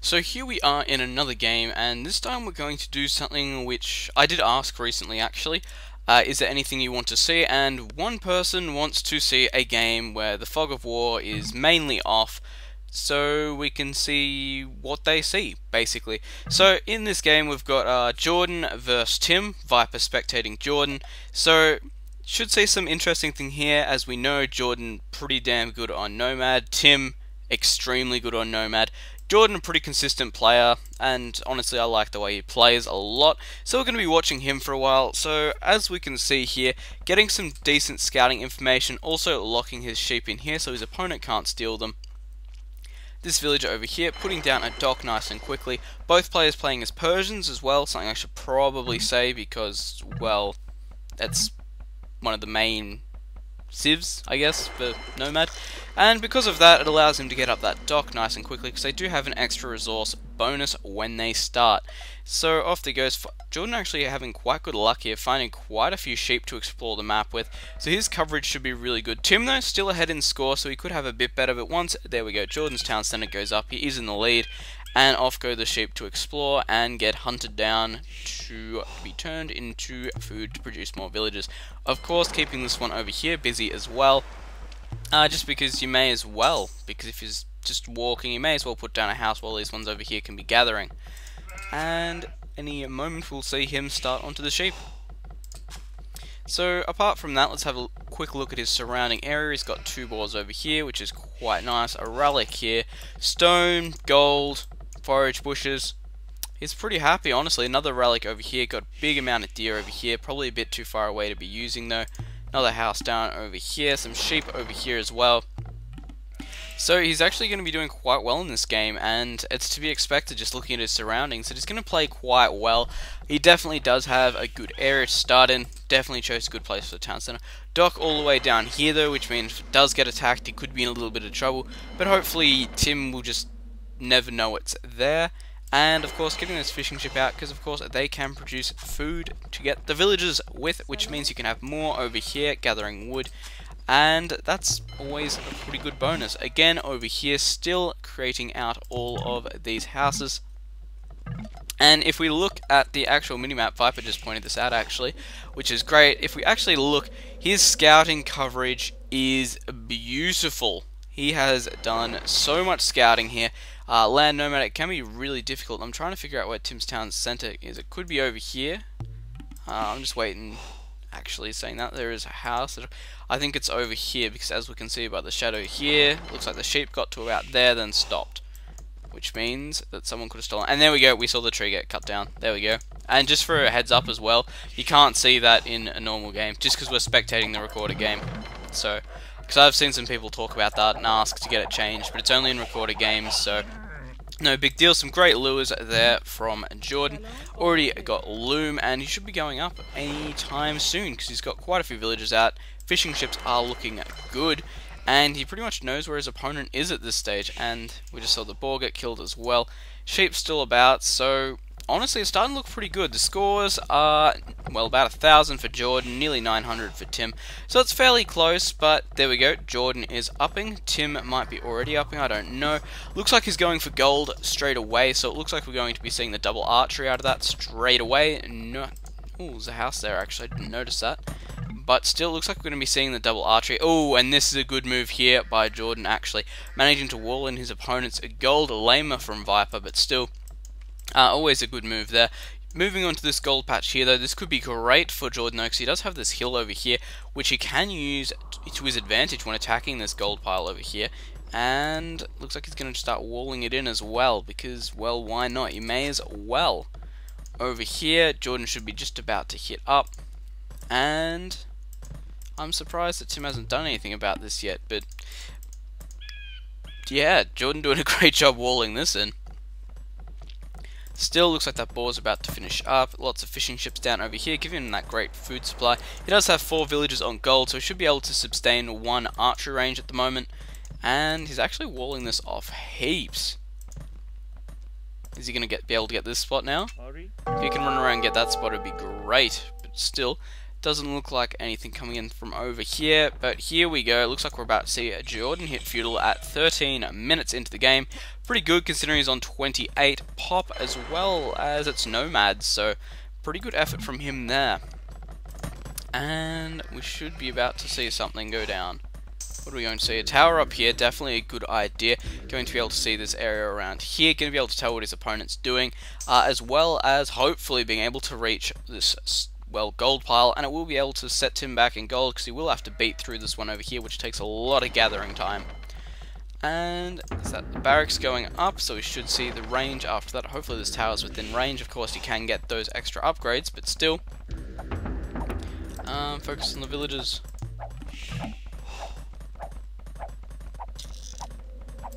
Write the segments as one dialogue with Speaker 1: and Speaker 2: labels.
Speaker 1: So here we are in another game, and this time we're going to do something which I did ask recently actually. Is there anything you want to see? And one person wants to see a game where the fog of war is mainly off, so we can see what they see, basically. So in this game we've got Jordan versus Tim, Viper spectating Jordan. So should see some interesting thing here. As we know, Jordan pretty damn good on Nomad, Tim extremely good on Nomad. Jordan, a pretty consistent player, and honestly I like the way he plays a lot, so we're going to be watching him for a while. So as we can see here, getting some decent scouting information, also locking his sheep in here so his opponent can't steal them. This villager over here, putting down a dock nice and quickly. Both players playing as Persians as well, something I should probably say because, well, that's one of the main civs, I guess, for Nomad. And because of that, it allows him to get up that dock nice and quickly, because they do have an extra resource bonus when they start. So off they goes. Jordan actually having quite good luck here, finding quite a few sheep to explore the map with, so his coverage should be really good. Tim, though, still ahead in score, so he could have a bit better, but once, there we go, Jordan's town centre goes up, he is in the lead, and off go the sheep to explore and get hunted down to be turned into food to produce more villages. Of course, keeping this one over here busy as well, just because you may as well, because if you're just walking, you may as well put down a house while these ones over here can be gathering. And any moment we'll see him start onto the sheep. So apart from that, let's have a quick look at his surrounding area. He's got two boars over here, which is quite nice, a relic here, stone, gold, forage bushes. He's pretty happy, honestly. Another relic over here, got a big amount of deer over here, probably a bit too far away to be using though. Another house down over here, some sheep over here as well. So he's actually going to be doing quite well in this game, and it's to be expected just looking at his surroundings that he's going to play quite well. He definitely does have a good area to start in, definitely chose a good place for the town centre. Dock all the way down here though, which means if it does get attacked, he could be in a little bit of trouble, but hopefully Tim will just never know it's there. And of course getting this fishing ship out, because of course they can produce food to get the villagers with, which means you can have more over here gathering wood, and that's always a pretty good bonus. Again over here still creating out all of these houses. And if we look at the actual minimap, Viper just pointed this out actually, which is great. If we actually look, his scouting coverage is beautiful. He has done so much scouting here. Land Nomad, it can be really difficult. I'm trying to figure out where Tim's town centre is. It could be over here. I'm just waiting, actually saying that. There is a house. I think it's over here, because as we can see by the shadow here, looks like the sheep got to about there, then stopped. Which means that someone could have stolen. And there we go, we saw the tree get cut down. There we go. And just for a heads up as well, you can't see that in a normal game, just because we're spectating the recorded game. So, because I've seen some people talk about that and ask to get it changed, but it's only in recorded games, so no big deal. Some great lures there from Jordan. Already got loom, and he should be going up anytime soon, because he's got quite a few villagers out. Fishing ships are looking good, and he pretty much knows where his opponent is at this stage, and we just saw the boar get killed as well. Sheep still about, so honestly it's starting to look pretty good. The scores are, well, about 1,000 for Jordan, nearly 900 for Tim, so it's fairly close, but there we go. Jordan is upping, Tim might be already upping, I don't know. Looks like he's going for gold straight away, so it looks like we're going to be seeing the double archery out of that straight away. No, oh, there's a house there actually, I didn't notice that. But still, looks like we're going to be seeing the double archery. Oh, and this is a good move here by Jordan, actually. Managing to wall in his opponent's gold lamer from Viper, but still, always a good move there. Moving on to this gold patch here, though, this could be great for Jordan, though, because he does have this hill over here, which he can use to his advantage when attacking this gold pile over here. And looks like he's going to start walling it in as well, because, well, why not? You may as well. Over here, Jordan should be just about to hit up. And I'm surprised that Tim hasn't done anything about this yet, but yeah, Jordan doing a great job walling this in. Still looks like that boar's about to finish up. Lots of fishing ships down over here, giving him that great food supply. He does have 4 villagers on gold, so he should be able to sustain 1 archery range at the moment. And he's actually walling this off heaps. Is he going to be able to get this spot now? If he can run around and get that spot, it'd be great. But still, Doesn't look like anything coming in from over here, but here we go. It looks like we're about to see Jordan hit Feudal at 13 minutes into the game. Pretty good considering he's on 28 pop as well as it's nomads, so pretty good effort from him there. And we should be about to see something go down. What are we going to see? A tower up here, definitely a good idea. Going to be able to see this area around here, going to be able to tell what his opponent's doing, as well as hopefully being able to reach this gold pile, and it will be able to set Tim back in gold because he will have to beat through this one over here, which takes a lot of gathering time. And is that the barracks going up, so we should see the range after that. Hopefully this tower's within range. Of course you can get those extra upgrades, but still. Focus on the villagers.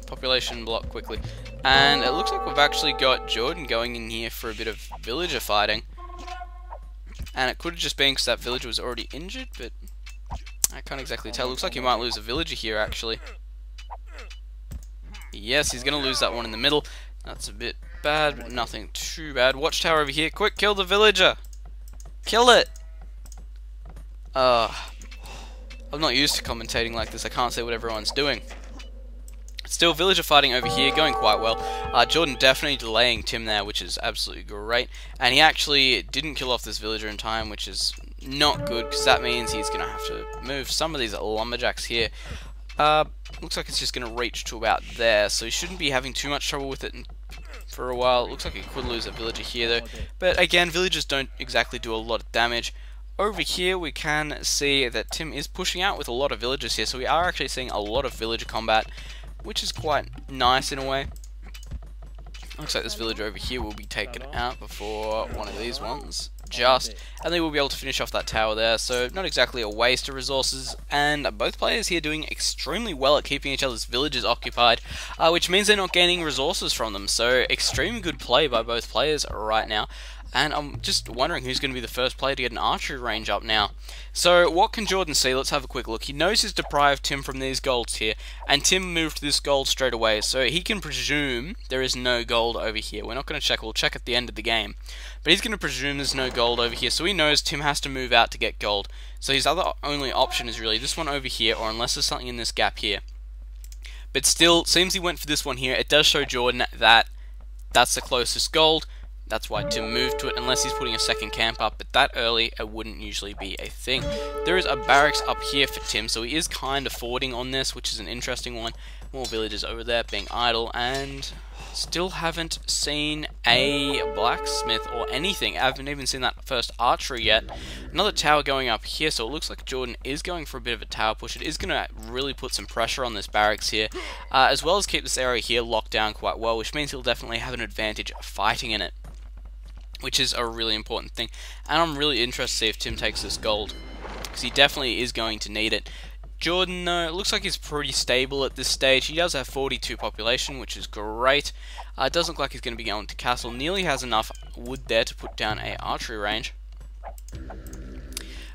Speaker 1: Population block quickly. And it looks like we've actually got Jordan going in here for a bit of villager fighting. And it could have just been because that villager was already injured, but I can't exactly tell. Looks like he might lose a villager here, actually. Yes, he's going to lose that one in the middle. That's a bit bad, but nothing too bad. Watchtower over here. Quick, kill the villager! Kill it! I'm not used to commentating like this. I can't say what everyone's doing. Still, villager fighting over here, going quite well. Jordan definitely delaying Tim there, which is absolutely great. And he actually didn't kill off this villager in time, which is not good, because that means he's going to have to move some of these lumberjacks here. Looks like it's just going to reach to about there, so he shouldn't be having too much trouble with it for a while. Looks like he could lose a villager here, though. But again, villagers don't exactly do a lot of damage. Over here, we can see that Tim is pushing out with a lot of villagers here, so we are actually seeing a lot of villager combat, which is quite nice in a way. Looks like this villager over here will be taken out before one of these ones. And they will be able to finish off that tower there, so not exactly a waste of resources, and both players here doing extremely well at keeping each other's villages occupied, which means they're not gaining resources from them, so extremely good play by both players right now. And I'm just wondering who's going to be the first player to get an archery range up now. So what can Jordan see? Let's have a quick look. He knows he's deprived Tim from these golds here, and Tim moved this gold straight away, so he can presume there is no gold over here. We're not going to check, we'll check at the end of the game. But he's going to presume there's no gold over here, so he knows Tim has to move out to get gold. So his other only option is really this one over here, or unless there's something in this gap here. But still, seems he went for this one here. It does show Jordan that that's the closest gold. That's why Tim moved to it, unless he's putting a second camp up, but that early, it wouldn't usually be a thing. There is a barracks up here for Tim, so he is kind of forwarding on this, which is an interesting one. More villagers over there being idle, and still haven't seen a blacksmith or anything. I haven't even seen that first archery yet. Another tower going up here, so it looks like Jordan is going for a bit of a tower push. It is going to really put some pressure on this barracks here, as well as keep this area here locked down quite well, which means he'll definitely have an advantage fighting in it, which is a really important thing. And I'm really interested to see if Tim takes this gold, because he definitely is going to need it. Jordan, though, it looks like he's pretty stable at this stage. He does have 42 population, which is great. It doesn't look like he's going to be going to castle. Nearly has enough wood there to put down a archery range.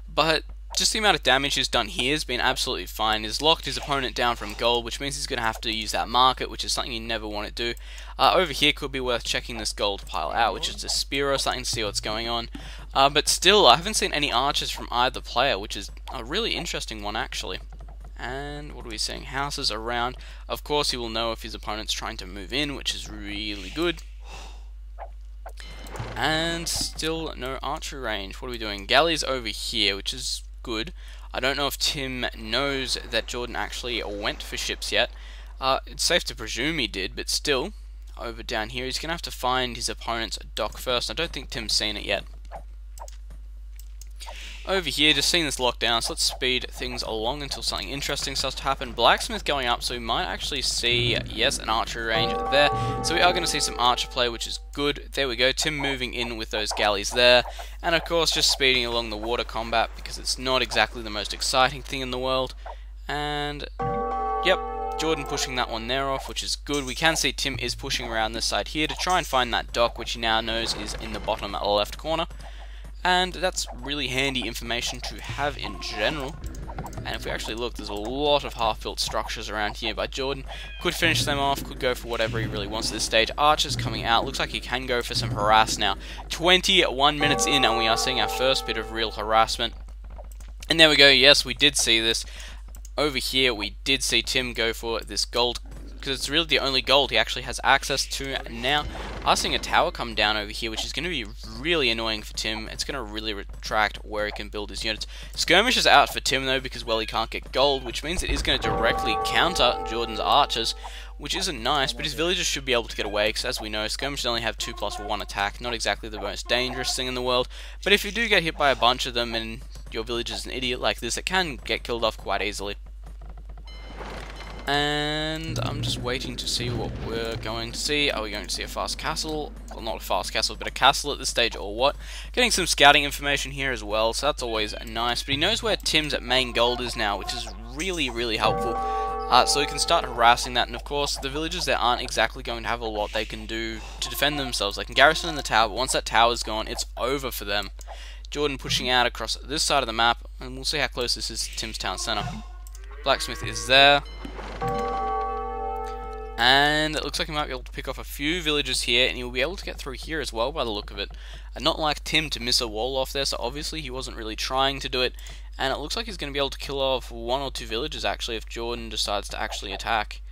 Speaker 1: But just the amount of damage he's done here has been absolutely fine. He's locked his opponent down from gold, which means he's going to have to use that market, which is something you never want to do. Over here could be worth checking this gold pile out, which is a spear or something to see what's going on. But still, I haven't seen any archers from either player, which is a really interesting one actually. And what are we seeing? Houses around. Of course, he will know if his opponent's trying to move in, which is really good. And still no archery range. What are we doing? Galleys over here, which is good. I don't know if Tim knows that Jordan actually went for ships yet. It's safe to presume he did, but still, over down here, he's going to have to find his opponent's dock first. I don't think Tim's seen it yet. Over here, just seeing this lockdown, so let's speed things along until something interesting starts to happen. Blacksmith going up, so we might actually see, yes, an archery range there. So we are going to see some archer play, which is good. There we go, Tim moving in with those galleys there. And of course, just speeding along the water combat, because it's not exactly the most exciting thing in the world. And, yep, Jordan pushing that one there off, which is good. We can see Tim is pushing around this side here to try and find that dock, which he now knows is in the bottom left corner. And that's really handy information to have in general. And if we actually look, there's a lot of half-built structures around here by Jordan. Could finish them off, could go for whatever he really wants at this stage. Archer's coming out, looks like he can go for some harass now. 21 minutes in, and we are seeing our first bit of real harassment. And there we go, yes, we did see this. Over here, we did see Tim go for this gold, because it's really the only gold he actually has access to now. I'm seeing a tower come down over here, which is going to be really annoying for Tim. It's going to really retract where he can build his units. Skirmish is out for Tim, though, because, well, he can't get gold, which means it is going to directly counter Jordan's archers, which isn't nice, but his villagers should be able to get away, because as we know, skirmishes only have 2+1 attack, not exactly the most dangerous thing in the world, but if you do get hit by a bunch of them and your village is an idiot like this, it can get killed off quite easily. And I'm just waiting to see what we're going to see. Are we going to see a fast castle? Well, not a fast castle, but a castle at this stage, or what? Getting some scouting information here as well, so that's always nice. But he knows where Tim's main gold is now, which is really, really helpful. So he can start harassing that, and of course, the villagers there aren't exactly going to have a lot they can do to defend themselves. They can garrison in the tower, but once that tower's gone, it's over for them. Jordan pushing out across this side of the map, and we'll see how close this is to Tim's town centre. Blacksmith is there. And it looks like he might be able to pick off a few villagers here, and he'll be able to get through here as well by the look of it. And not like Tim to miss a wall off there, so obviously he wasn't really trying to do it. And it looks like he's going to be able to kill off 1 or 2 villagers actually if Jordan decides to actually attack.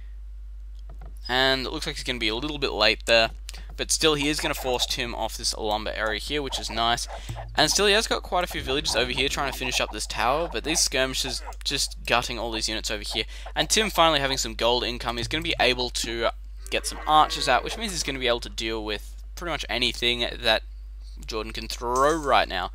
Speaker 1: And it looks like he's going to be a little bit late there. But still, he is going to force Tim off this lumber area here, which is nice. And still, he has got quite a few villagers over here trying to finish up this tower, but these skirmishes just gutting all these units over here. And Tim finally having some gold income, he's going to be able to get some archers out, which means he's going to be able to deal with pretty much anything that Jordan can throw right now.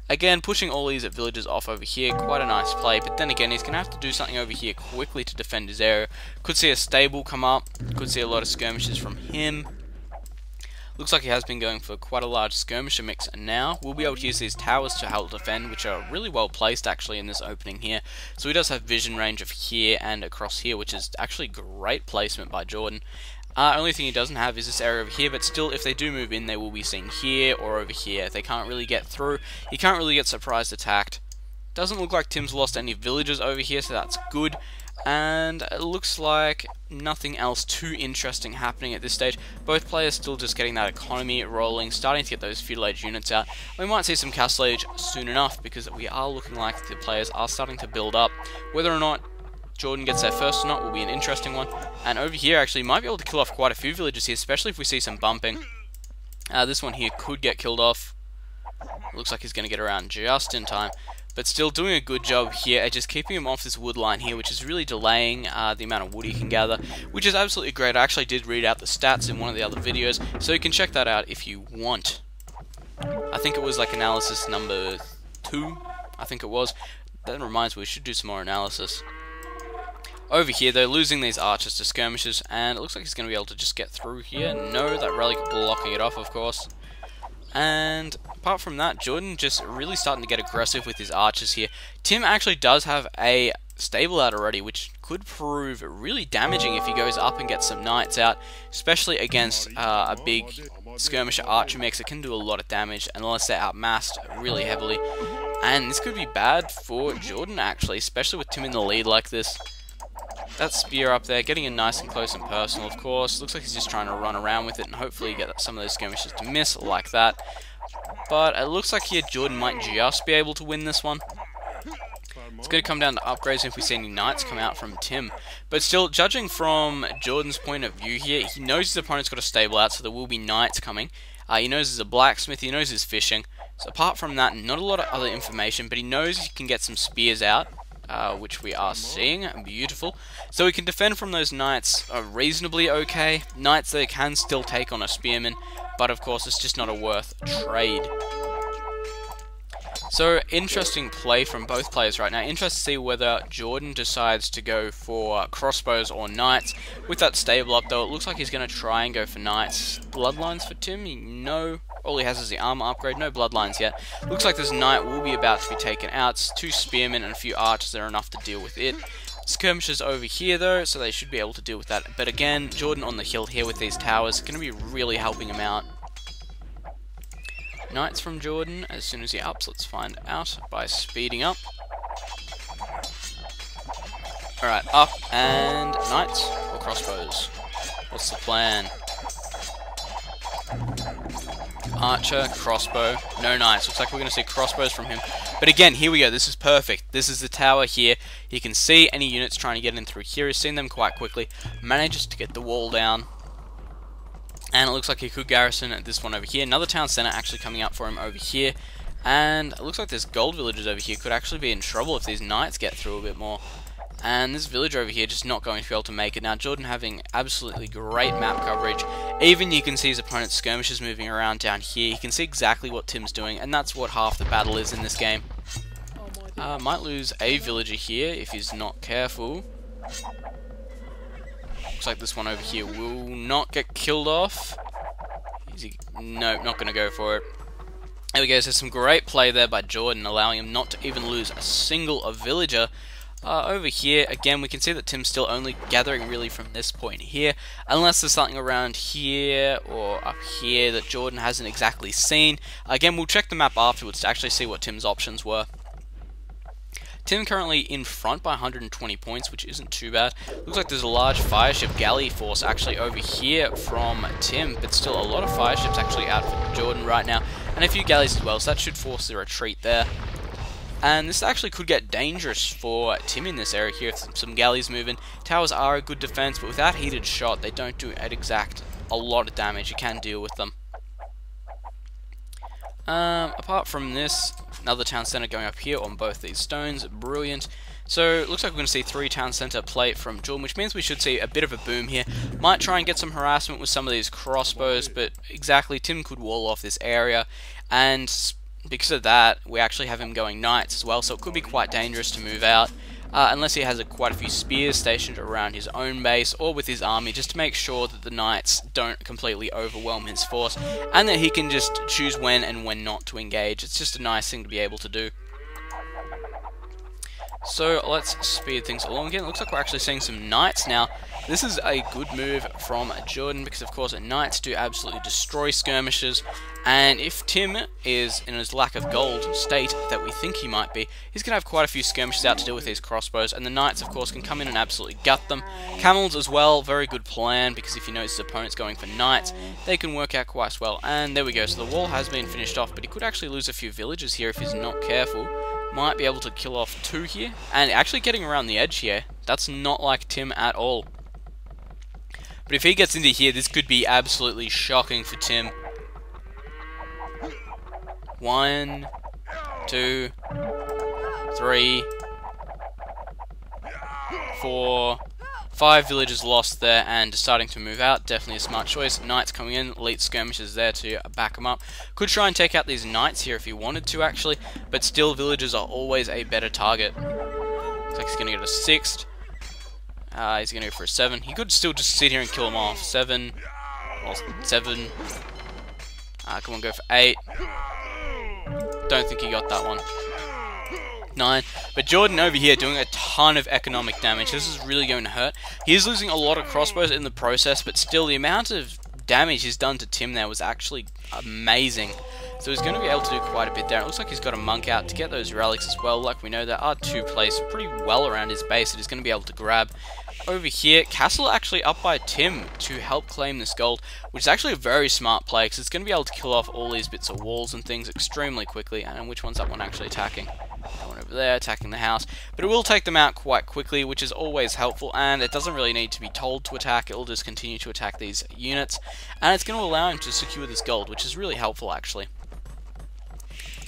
Speaker 1: Again, pushing all these villagers off over here, quite a nice play, but then again, he's going to have to do something over here quickly to defend his area. Could see a stable come up, could see a lot of skirmishes from him. Looks like he has been going for quite a large skirmisher mix, and now we'll be able to use these towers to help defend, which are really well placed actually in this opening here. So he does have vision range of here and across here, which is actually great placement by Jordan. Only thing he doesn't have is this area over here, but still, if they do move in, they will be seen here or over here. They can't really get through. He can't really get surprised attacked. Doesn't look like Tim's lost any villagers over here, so that's good. And it looks like nothing else too interesting happening at this stage. Both players still just getting that economy rolling, starting to get those feudal age units out. We might see some castle age soon enough, because we are looking like the players are starting to build up. Whether or not Jordan gets there first or not will be an interesting one. And over here actually might be able to kill off quite a few villagers here, especially if we see some bumping. This one here could get killed off. Looks like he's going to get around just in time. But still doing a good job here at just keeping him off this wood line here, which is really delaying the amount of wood he can gather, which is absolutely great. I actually did read out the stats in one of the other videos, so you can check that out if you want. I think it was like analysis number 2, I think it was. That reminds me, we should do some more analysis. Over here, they're losing these archers to skirmishes, and it looks like he's going to be able to just get through here. No, that relic blocking it off, of course. And apart from that, Jordan just really starting to get aggressive with his archers here. Tim actually does have a stable out already, which could prove really damaging if he goes up and gets some knights out, especially against a big skirmisher archer mix. It can do a lot of damage unless they're outmassed really heavily. And this could be bad for Jordan actually, especially with Tim in the lead like this. That spear up there, getting in nice and close and personal, of course. Looks like he's just trying to run around with it and hopefully get some of those skirmishes to miss like that. But it looks like here Jordan might just be able to win this one. It's going to come down to upgrades if we see any knights come out from Tim. But still, judging from Jordan's point of view here, he knows his opponent's got a stable out, so there will be knights coming. He knows there's a blacksmith, he knows there's fishing. So apart from that, not a lot of other information, but he knows he can get some spears out. Which we are seeing. Beautiful. So we can defend from those knights reasonably okay. Knights they can still take on a spearman, but of course it's just not a worth trade. So interesting play from both players right now. Interested to see whether Jordan decides to go for crossbows or knights. With that stable up though, it looks like he's going to try and go for knights. Bloodlines for Tim? No. All he has is the armor upgrade, no bloodlines yet. Looks like this knight will be about to be taken out. It's 2 spearmen and a few archers that are enough to deal with it. Skirmishers over here though, so they should be able to deal with that. But again, Jordan on the hill here with these towers, going to be really helping him out. Knights from Jordan, as soon as he ups, let's find out by speeding up. Alright, up and knights or crossbows. What's the plan? Archer, crossbow, no knights. Looks like we're going to see crossbows from him. But again, here we go. This is perfect. This is the tower here. He can see any units trying to get in through here. He's seen them quite quickly. Manages to get the wall down. And it looks like he could garrison this one over here. Another town center actually coming up for him over here. And it looks like this gold villagers over here could actually be in trouble if these knights get through a bit more. And this village over here just not going to be able to make it. Now Jordan having absolutely great map coverage. Even you can see his opponent's skirmishes moving around down here. You can see exactly what Tim's doing, and that's what half the battle is in this game. Might lose a villager here if he's not careful. Looks like this one over here will not get killed off. Is he? No, not going to go for it. There we go, so some great play there by Jordan, allowing him not to even lose a single villager. Over here, again, we can see that Tim's still only gathering really from this point here, unless there's something around here or up here that Jordan hasn't exactly seen. Again, we'll check the map afterwards to actually see what Tim's options were. Tim currently in front by 120 points, which isn't too bad. Looks like there's a large fireship galley force actually over here from Tim, but still a lot of fireships actually out for Jordan right now, and a few galleys as well, so that should force the retreat there. And this actually could get dangerous for Tim in this area here if some galleys move in. Towers are a good defense, but without heated shot, they don't do a lot of damage. You can deal with them. Apart from this, another town center going up here on both these stones. Brilliant. So it looks like we're going to see 3 town center play from Jordan, which means we should see a bit of a boom here. Might try and get some harassment with some of these crossbows, but exactly, Tim could wall off this area, and because of that, we actually have him going knights as well, so it could be quite dangerous to move out. Unless he has quite a few spears stationed around his own base or with his army, just to make sure that the knights don't completely overwhelm his force, and that he can just choose when and when not to engage. It's just a nice thing to be able to do. So let's speed things along again. It looks like we're actually seeing some knights now. This is a good move from Jordan because, of course, knights do absolutely destroy skirmishes. And if Tim is in his lack of gold state that we think he might be, he's going to have quite a few skirmishes out to deal with these crossbows. And the knights, of course, can come in and absolutely gut them. Camels as well, very good plan, because if you notice his opponent's going for knights, they can work out quite well. And there we go. So the wall has been finished off, but he could actually lose a few villages here if he's not careful. Might be able to kill off 2 here. And actually getting around the edge here, that's not like Tim at all. But if he gets into here, this could be absolutely shocking for Tim. 1, 2, 3, 4, 5 villages lost there and starting to move out. Definitely a smart choice. Knights coming in, elite skirmishers there to back them up. Could try and take out these knights here if he wanted to actually, but still villagers are always a better target. Looks like he's going to get a 6th. He's going to go for a 7. He could still just sit here and kill them off. 7. Well, 7. Come on, go for 8. Don't think he got that one. 9. But Jordan over here doing a ton of economic damage. This is really going to hurt. He is losing a lot of crossbows in the process, but still the amount of damage he's done to Tim there was actually amazing. So he's going to be able to do quite a bit there. It looks like he's got a monk out to get those relics as well. Like we know, there are 2 placed pretty well around his base that he's going to be able to grab. Over here, castle actually up by Tim to help claim this gold, which is actually a very smart play because it's going to be able to kill off all these bits of walls and things extremely quickly. And which one's that one actually attacking? That one over there, attacking the house. But it will take them out quite quickly, which is always helpful, and it doesn't really need to be told to attack. It will just continue to attack these units, and it's going to allow him to secure this gold, which is really helpful actually.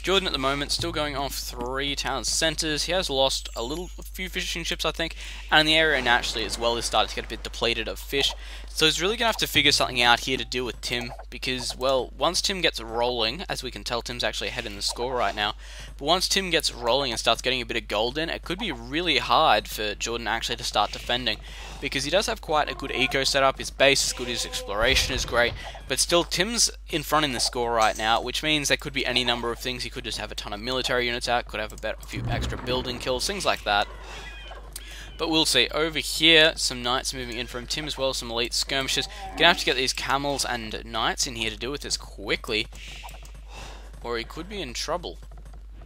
Speaker 1: Jordan at the moment still going off 3 town centres. He has lost a few fishing ships, I think, and the area naturally as well is starting to get a bit depleted of fish. So he's really going to have to figure something out here to deal with Tim, because, well, once Tim gets rolling, as we can tell, Tim's actually ahead in the score right now, but once Tim gets rolling and starts getting a bit of gold in, it could be really hard for Jordan actually to start defending, because he does have quite a good eco setup. His base is good, his exploration is great, but still Tim's in front in the score right now, which means there could be any number of things. He could just have a ton of military units out, could have a few extra building kills, things like that. But we'll see. Over here, some knights moving in from Tim as well, some elite skirmishers. Gonna have to get these camels and knights in here to deal with this quickly, or he could be in trouble.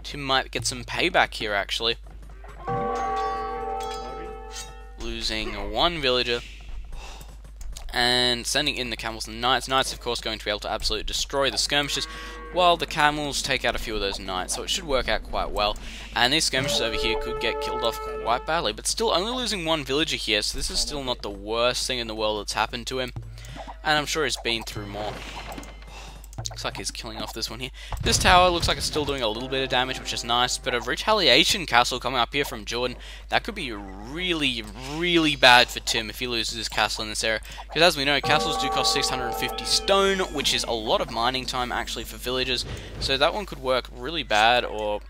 Speaker 1: Tim might get some payback here, actually. Losing 1 villager. and sending in the camels and knights. Knights, of course, going to be able to absolutely destroy the skirmishes, while the camels take out a few of those knights, so it should work out quite well. And these skirmishes over here could get killed off quite badly, but still only losing one villager here, so this is still not the worst thing in the world that's happened to him. And I'm sure he's been through more. Looks like he's killing off this one here. This tower looks like it's still doing a little bit of damage, which is nice, but a retaliation castle coming up here from Jordan, that could be really, really bad for Tim if he loses his castle in this area. Because as we know, castles do cost 650 stone, which is a lot of mining time actually for villagers, so that one could work really bad or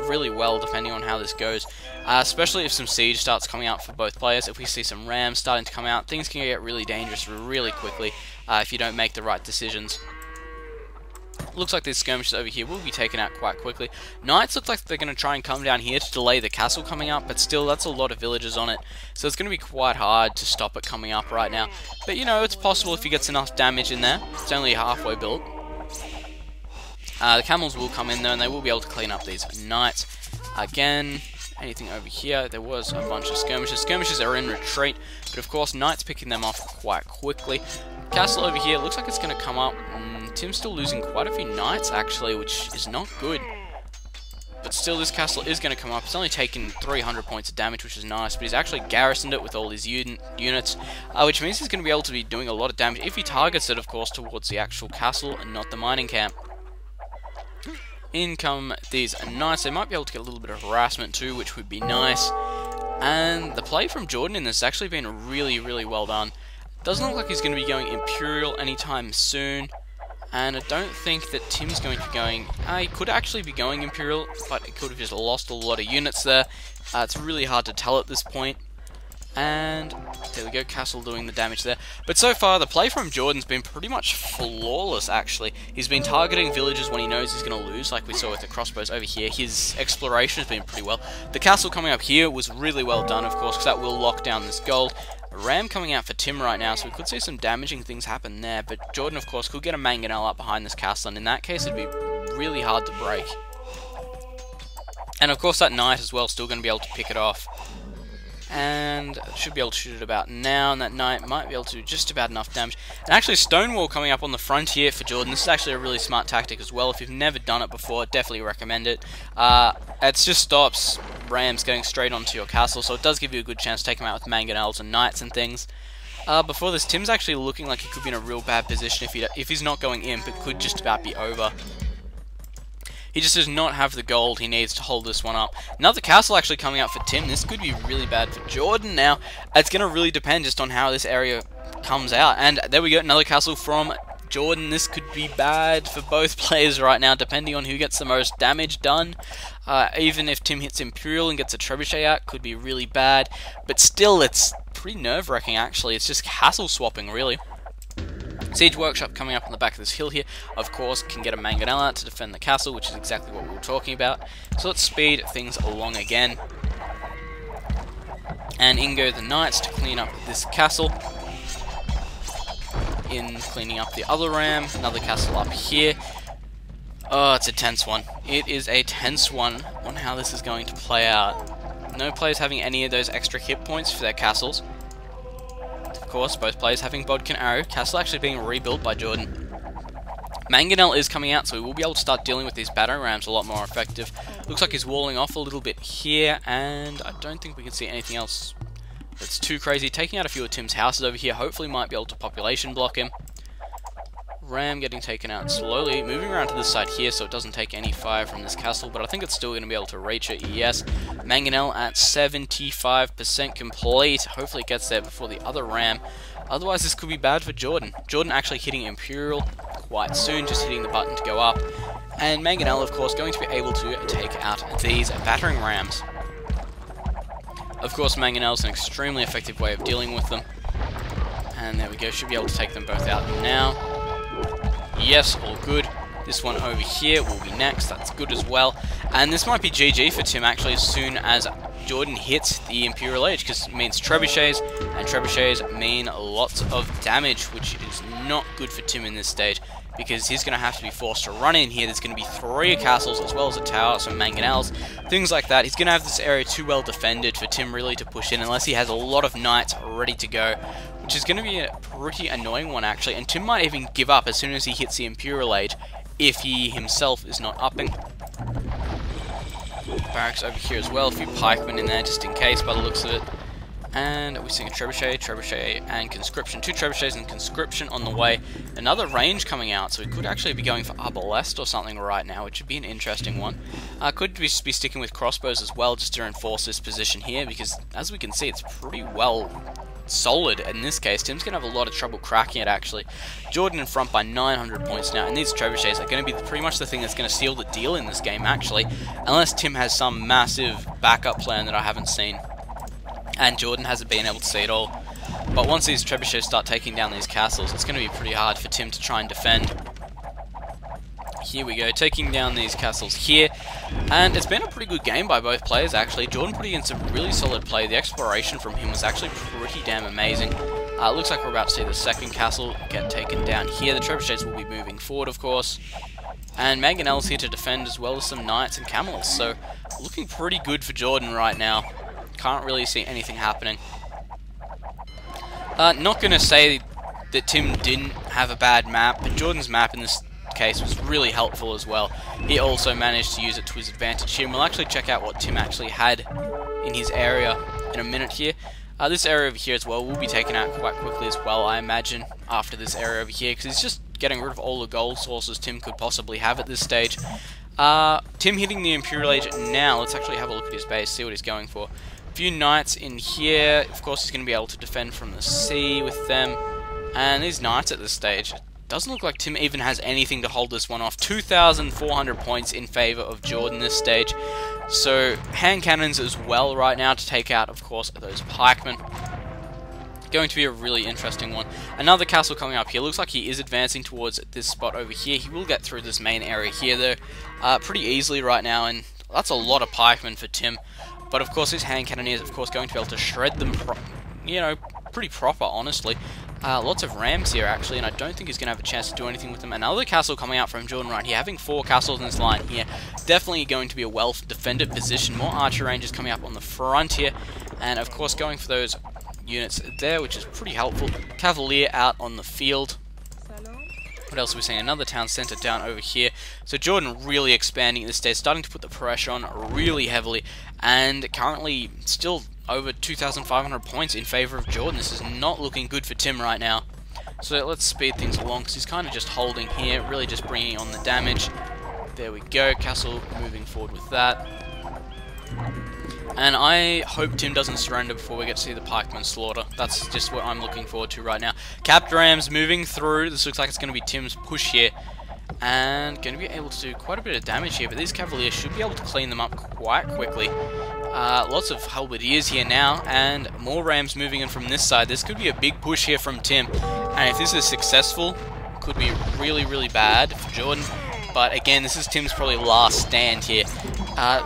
Speaker 1: really well depending on how this goes, especially if some siege starts coming out for both players. If we see some rams starting to come out, things can get really dangerous really quickly if you don't make the right decisions. Looks like these skirmishes over here will be taken out quite quickly. Knights look like they're going to try and come down here to delay the castle coming up, but still, that's a lot of villagers on it, so it's going to be quite hard to stop it coming up right now. But you know, it's possible if he gets enough damage in there. It's only halfway built. The camels will come in though, and they will be able to clean up these knights. Again, anything over here? There was a bunch of skirmishes. Skirmishes are in retreat, but of course, knights picking them off quite quickly. Castle over here looks like it's going to come up. Tim's still losing quite a few knights actually, which is not good. But still, this castle is going to come up. It's only taken 300 points of damage, which is nice, but he's actually garrisoned it with all his units, which means he's going to be able to be doing a lot of damage if he targets it, of course, towards the actual castle and not the mining camp. In come these knights. They might be able to get a little bit of harassment too, which would be nice. And the play from Jordan in this has actually been really, really well done. Doesn't look like he's going to be going Imperial anytime soon. And I don't think that Tim's going to be going... he could actually be going Imperial, but he could have just lost a lot of units there. It's really hard to tell at this point. And there we go, castle doing the damage there. But so far, the play from Jordan's been pretty much flawless, actually. He's been targeting villages when he knows he's going to lose, like we saw with the crossbows over here. His exploration has been pretty well. The castle coming up here was really well done, of course, because that will lock down this gold. A ram coming out for Tim right now, so we could see some damaging things happen there. But Jordan, of course, could get a mangonel up behind this castle, and in that case, it'd be really hard to break. And of course, that knight as well, still going to be able to pick it off. And should be able to shoot it about now, and that knight might be able to do just about enough damage. And actually, Stonewall coming up on the front here for Jordan. This is actually a really smart tactic as well. If you've never done it before, definitely recommend it. It just stops rams getting straight onto your castle, so it does give you a good chance to take them out with mangonels and knights and things. Before this, Tim's actually looking like he could be in a real bad position if he's not going imp. It could just about be over. He just does not have the gold he needs to hold this one up. Another castle actually coming out for Tim. This could be really bad for Jordan now. It's going to really depend just on how this area comes out. And there we go, another castle from Jordan. This could be bad for both players right now, depending on who gets the most damage done. Even if Tim hits Imperial and gets a trebuchet out, could be really bad. But still, it's pretty nerve-wracking actually. It's just castle swapping, really. Siege Workshop coming up on the back of this hill here, of course, can get a mangonel out to defend the castle, which is exactly what we were talking about. So let's speed things along again. And in go the knights to clean up this castle. In cleaning up the other ram, another castle up here. Oh, it's a tense one. It is a tense one on how this is going to play out. No players having any of those extra hit points for their castles. Of course, both players having Bodkin Arrow. Castle actually being rebuilt by Jordan. Mangonel is coming out, so we will be able to start dealing with these battering rams a lot more effective. Looks like he's walling off a little bit here, and I don't think we can see anything else that's too crazy. Taking out a few of Tim's houses over here, hopefully might be able to population block him. Ram getting taken out slowly, moving around to this side here so it doesn't take any fire from this castle, but I think it's still going to be able to reach it, yes. Mangonel at 75% complete, hopefully it gets there before the other ram, otherwise this could be bad for Jordan. Jordan actually hitting Imperial quite soon, just hitting the button to go up, and Mangonel, of course, going to be able to take out these battering rams. Of course, Mangonel is an extremely effective way of dealing with them, and there we go, should be able to take them both out now. Yes, all good. This one over here will be next, that's good as well. And this might be GG for Tim actually as soon as Jordan hits the Imperial Age, because it means trebuchets, and trebuchets mean lots of damage, which is not good for Tim in this stage, because he's going to have to be forced to run in here. There's going to be 3 castles as well as a tower, some mangonels, things like that. He's going to have this area too well defended for Tim really to push in, unless he has a lot of knights ready to go, which is going to be a pretty annoying one actually, and Tim might even give up as soon as he hits the Imperial Age if he himself is not upping. Barracks over here as well, a few pikemen in there just in case by the looks of it. And we're seeing a trebuchet, and conscription. 2 trebuchets and conscription on the way. Another range coming out, so we could actually be going for arbalest or something right now, which would be an interesting one. Could we be sticking with crossbows as well, just to reinforce this position here, because as we can see, it's pretty well solid in this case. Tim's going to have a lot of trouble cracking it actually. Jordan in front by 900 points now, and these trebuchets are going to be pretty much the thing that's going to seal the deal in this game actually, unless Tim has some massive backup plan that I haven't seen. And Jordan hasn't been able to see it all. But once these trebuchets start taking down these castles, it's going to be pretty hard for Tim to try and defend. Here we go, taking down these castles here. And it's been a pretty good game by both players actually. Jordan putting in some really solid play. The exploration from him was actually pretty damn amazing. It looks like we're about to see the second castle get taken down here. The trebuchets will be moving forward, of course. And Mangonel's here to defend, as well as some knights and camels. So, looking pretty good for Jordan right now. Can't really see anything happening. Not going to say that Tim didn't have a bad map, but Jordan's map in this case was really helpful as well. He also managed to use it to his advantage here, and we'll actually check out what Tim actually had in his area in a minute here. This area over here as well will be taken out quite quickly as well, I imagine, after this area over here, because he's just getting rid of all the gold sources Tim could possibly have at this stage. Tim hitting the Imperial Age now. Let's actually have a look at his base, see what he's going for. A few knights in here. Of course, he's going to be able to defend from the sea with them. And these knights at this stage. Doesn't look like Tim even has anything to hold this one off. 2,400 points in favour of Jordan this stage. So, hand cannons as well right now to take out, of course, those pikemen. Going to be a really interesting one. Another castle coming up here. Looks like he is advancing towards this spot over here. He will get through this main area here, though, pretty easily right now. And that's a lot of pikemen for Tim. But of course, his hand cannoneers, of course, going to be able to shred them, pretty proper, honestly. Lots of rams here, actually, and I don't think he's going to have a chance to do anything with them. Another castle coming out from Jordan right here, having 4 castles in this line here. Definitely going to be a well-defended position. More archer rangers coming up on the front here. And, of course, going for those units there, which is pretty helpful. Cavalier out on the field. What else are we seeing? Another town centre down over here. So Jordan really expanding this stage, starting to put the pressure on really heavily, and currently still over 2,500 points in favour of Jordan. This is not looking good for Tim right now. So let's speed things along, because he's kind of just holding here, really just bringing on the damage. There we go, castle moving forward with that. And I hope Tim doesn't surrender before we get to see the pikemen slaughter. That's just what I'm looking forward to right now. Capped rams moving through. This looks like it's going to be Tim's push here. And going to be able to do quite a bit of damage here. But these cavaliers should be able to clean them up quite quickly. Lots of halberdiers here now. And more rams moving in from this side. This could be a big push here from Tim. And if this is successful, could be really, really bad for Jordan. But again, this is Tim's probably last stand here.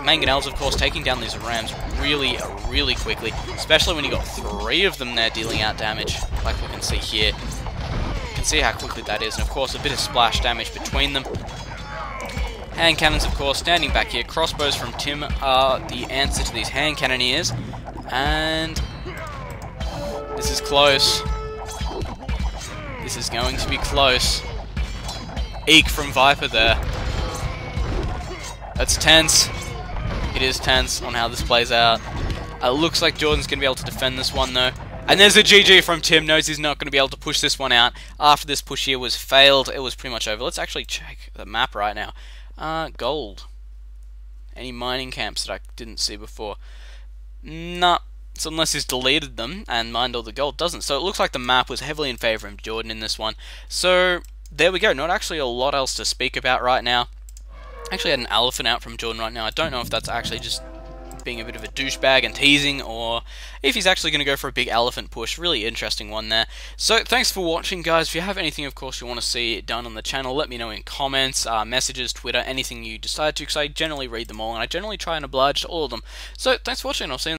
Speaker 1: Mangonel's, of course, taking down these rams really, really quickly. Especially when you got 3 of them there dealing out damage, like we can see here. You can see how quickly that is. And, of course, a bit of splash damage between them. Hand cannons, of course, standing back here. Crossbows from Tim are the answer to these hand cannoneers. And this is close. This is going to be close. Eek from Viper there. That's tense. It is tense on how this plays out. Looks like Jordan's going to be able to defend this one, though. And there's a GG from Tim. Knows he's not going to be able to push this one out. After this push here was failed, it was pretty much over. Let's actually check the map right now. Gold. Any mining camps that I didn't see before? Nah. So unless he's deleted them and mined all the gold, doesn't. So it looks like the map was heavily in favour of Jordan in this one. So there we go. Not actually a lot else to speak about right now. Actually had an elephant out from Jordan right now. I don't know if that's actually just being a bit of a douchebag and teasing, or if he's actually going to go for a big elephant push. Really interesting one there. So thanks for watching, guys. If you have anything, of course, you want to see done on the channel, let me know in comments, messages, Twitter, anything you decide to, because I generally read them all, and I generally try and oblige to all of them. So thanks for watching, and I'll see you